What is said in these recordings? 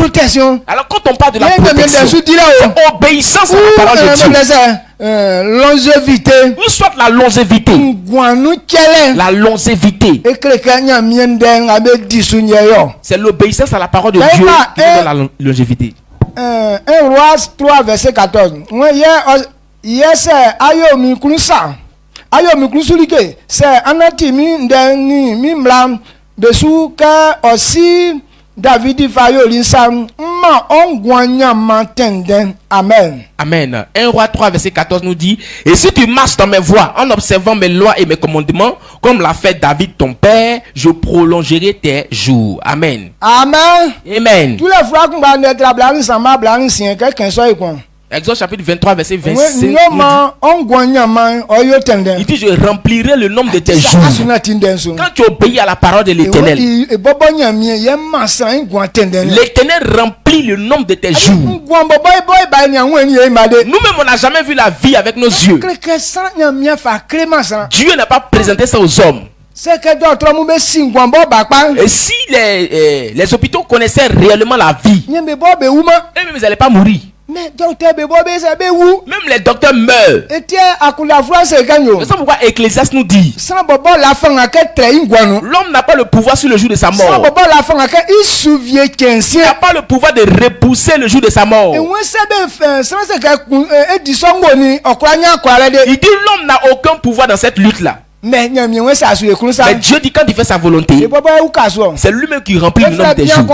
protection. Alors quand on parle de la protection, c'est obéissance à la parole de Dieu. Longévité. Ou soit la longévité. La longévité. C'est l'obéissance à la parole de Dieu qui donne la longévité. 1 Roi 3 verset 14. Yes, ayo mi kulusa. Ayo mi kulusulike. C'est anati mi ndeni mi mlam besu ka aussi David fayo linsam ma ongwanya mantenden. Amen. Amen. 1 Roi 3 verset 14 nous dit: et si tu marches dans mes voies en observant mes lois et mes commandements, comme l'a fait David ton père, je prolongerai tes jours. Amen. Amen. Amen. Tous les fois qu'on va être blanc, ça m'a blanc, si quelqu'un soit quoi. Exode chapitre 23 verset 25. Il dit: je remplirai le nombre de tes jours. Quand tu obéis à la parole de l'Éternel, l'Éternel remplit le nombre de tes jours. Nous-mêmes, on n'a jamais vu la vie avec nos yeux. Dieu n'a pas présenté ça aux hommes. Et si les hôpitaux connaissaient réellement la vie, eux-mêmes ils n'allaient pas mourir. Même les docteurs meurent. C'est pourquoi Ecclésiaste nous dit: l'homme n'a pas le pouvoir sur le jour de sa mort. Il n'a pas le pouvoir de repousser le jour de sa mort. Il dit: l'homme n'a aucun pouvoir dans cette lutte-là. Mais Dieu dit quand il fait sa volonté, c'est lui-même qui remplit le nombre des jours. Il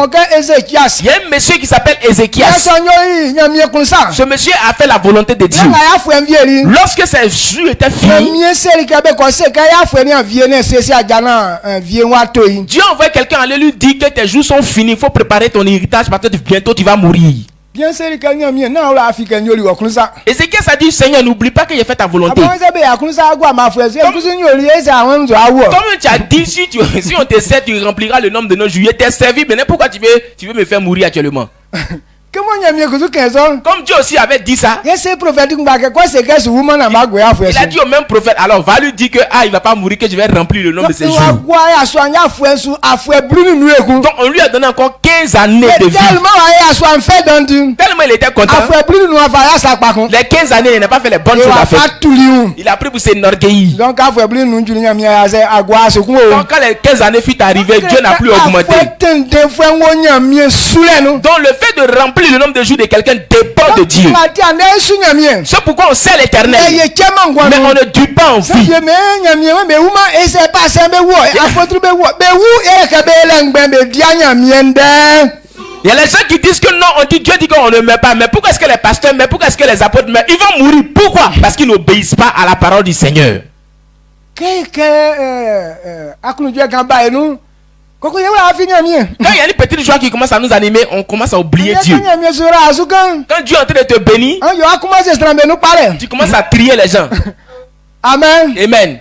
y a un monsieur qui s'appelle Ézéchias. Ce monsieur a fait la volonté de Dieu. Lorsque ses jours étaient finis, Dieu envoie quelqu'un aller lui dire que tes jours sont finis, il faut préparer ton héritage parce que bientôt tu vas mourir. Ézéchias a dit: Seigneur, n'oublie pas que j'ai fait ta volonté. Comme tu as dit, si on te sert, tu rempliras le nombre de nos jours. Tu es servi, mais pourquoi tu veux me faire mourir actuellement? Comme Dieu aussi avait dit ça, il a dit au même prophète: alors va lui dire que il va pas mourir, que je vais remplir le nombre de ses jours. Donc on lui a donné encore 15 années de vie. Tellement il était content. Les 15 années, il n'a pas fait les bonnes choses à faire. Il a pris pour s'enorgueillir. Donc quand les 15 années furent arrivées, Dieu n'a plus augmenté. Donc le fait de remplir le nombre de jours de quelqu'un dépend de Dieu. C'est pourquoi on sait l'Éternel, mais on ne dure pas en vie. Il y a les gens qui disent que non, on dit Dieu dit qu'on ne meurt pas. Mais pourquoi est-ce que les pasteurs meurent? Pourquoi est-ce que les apôtres meurent? Ils vont mourir. Pourquoi? Parce qu'ils n'obéissent pas à la parole du Seigneur. Quand il y a une petite joie qui commence à nous animer, on commence à oublier Dieu. Quand Dieu est en train de te bénir, tu commences à trier les gens. Amen. Amen.